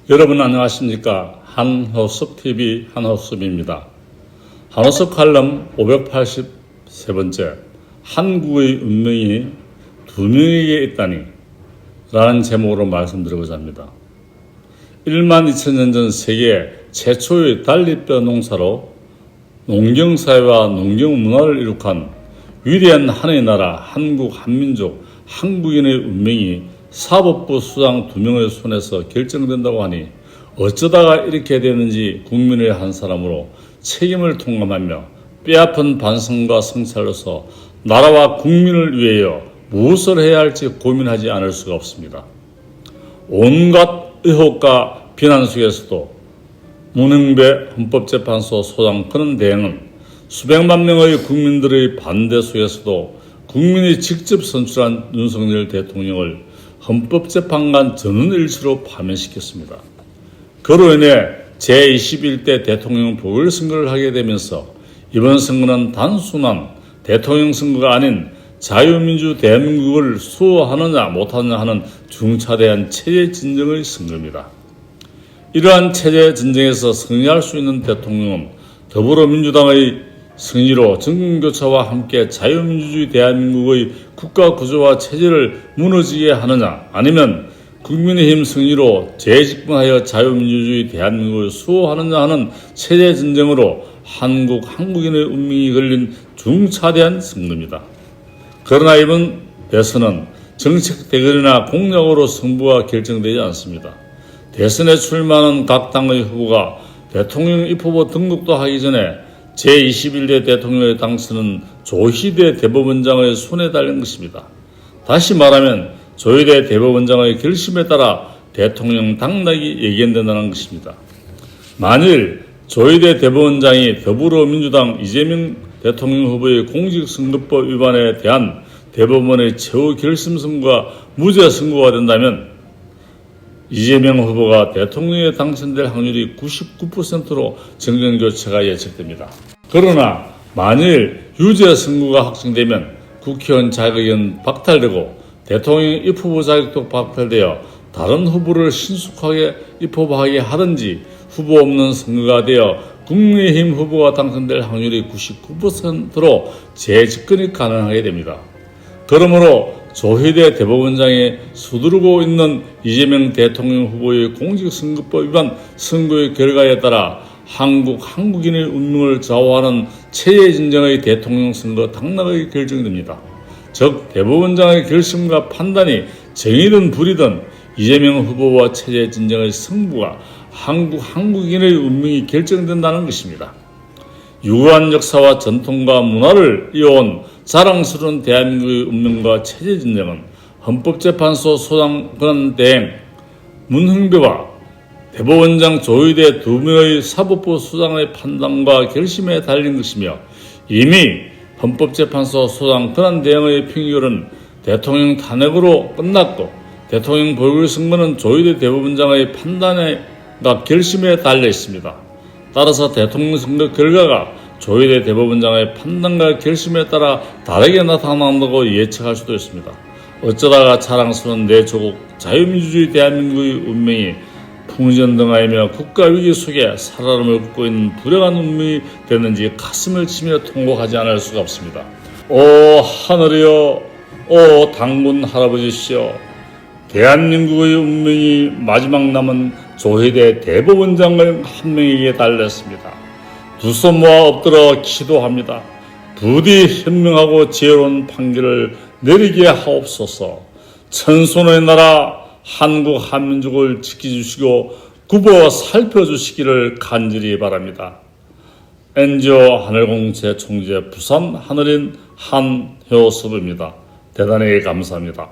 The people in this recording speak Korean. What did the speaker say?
여러분 안녕하십니까? 한호섭TV 한호섭입니다. 한호섭 칼럼 583번째 한국의 운명이 두 명에게 있다니 라는 제목으로 말씀드리고자 합니다. 1만 2천년 전 세계 최초의 달리뼈 농사로 농경사회와 농경문화를 이룩한 위대한 하나의 나라 한국 한민족 한국인의 운명이 사법부 수장 2명의 손에서 결정된다고 하니 어쩌다가 이렇게 되는지 국민의 한 사람으로 책임을 통감하며 뼈아픈 반성과 성찰로서 나라와 국민을 위하여 무엇을 해야 할지 고민하지 않을 수가 없습니다. 온갖 의혹과 비난 속에서도 문흥배 헌법재판소 소장 그런 대행은 수백만 명의 국민들의 반대 속에서도 국민이 직접 선출한 윤석열 대통령을 헌법재판관 전원일치로 파면시켰습니다. 그로 인해 제21대 대통령 보궐선거를 하게 되면서 이번 선거는 단순한 대통령 선거가 아닌 자유민주 대한민국을 수호하느냐 못하느냐 하는 중차대한 체제 진정의 선거입니다. 이러한 체제 진정에서 승리할 수 있는 대통령은 더불어민주당의 승리로 정권교체와 함께 자유민주주의 대한민국의 국가구조와 체제를 무너지게 하느냐, 아니면 국민의힘 승리로 재집권하여 자유민주주의 대한민국을 수호하느냐 하는 체제 진정으로 한국인의 운명이 걸린 중차대한 선거입니다. 그러나 이번 대선은 정책 대결이나 공약으로 승부가 결정되지 않습니다. 대선에 출마하는 각 당의 후보가 대통령 입후보 등록도 하기 전에 제21대 대통령의 당선은 조희대 대법원장의 손에 달린 것입니다. 다시 말하면 조희대 대법원장의 결심에 따라 대통령 당락이 예견된다는 것입니다. 만일 조희대 대법원장이 더불어민주당 이재명 대통령 후보의 공직선거법 위반에 대한 대법원의 최후 결심 선고가 무죄 선고가 된다면 이재명 후보가 대통령에 당선될 확률이 99%로 정권교체가 예측됩니다. 그러나 만일 유죄 선고가 확정되면 국회의원 자격은 박탈되고 대통령 입후보 자격도 박탈되어 다른 후보를 신속하게 입후보하게 하든지 후보 없는 선거가 되어 국민의힘 후보가 당선될 확률이 99%로 재집권이 가능하게 됩니다. 그러므로 조희대 대법원장이 서두르고 있는 이재명 대통령 후보의 공직선거법 위반 선고의 결과에 따라 한국인의 운명을 좌우하는 체제 진정의 대통령 선거 당락이 결정됩니다. 즉 대법원장의 결심과 판단이 정의든 불이든 이재명 후보와 체제 진정의 승부가 한국인의 운명이 결정된다는 것입니다. 유구한 역사와 전통과 문화를 이어온 자랑스러운 대한민국의 운명과 체제 진정은 헌법재판소 소장 권한대행 문흥배와 대법원장 조희대 2명의 사법부 수장의 판단과 결심에 달린 것이며 이미 헌법재판소 소장 권한대행의評결은 대통령 탄핵으로 끝났고 대통령 보궐선거는 조희대 대법원장의 판단과 결심에 달려 있습니다. 따라서 대통령 선거 결과가 조희대 대법원장의 판단과 결심에 따라 다르게 나타난다고 예측할 수도 있습니다. 어쩌다가 자랑스러운 내 조국 자유민주주의 대한민국의 운명이 풍전등화이며 국가위기 속에 살아남을 걷고 있는 불행한 운명이 됐는지 가슴을 치며 통곡하지 않을 수가 없습니다. 오 하늘이여, 오 당군 할아버지시여, 대한민국의 운명이 마지막 남은 조희대 대법원장의 한 명에게 달렸습니다. 두 손 모아 엎드려 기도합니다. 부디 현명하고 지혜로운 판결을 내리게 하옵소서. 천손의 나라 한국 한민족을 지켜주시고 굽어 살펴주시기를 간절히 바랍니다. NGO 하늘공채 총재 부산 하늘인 한효섭입니다. 대단히 감사합니다.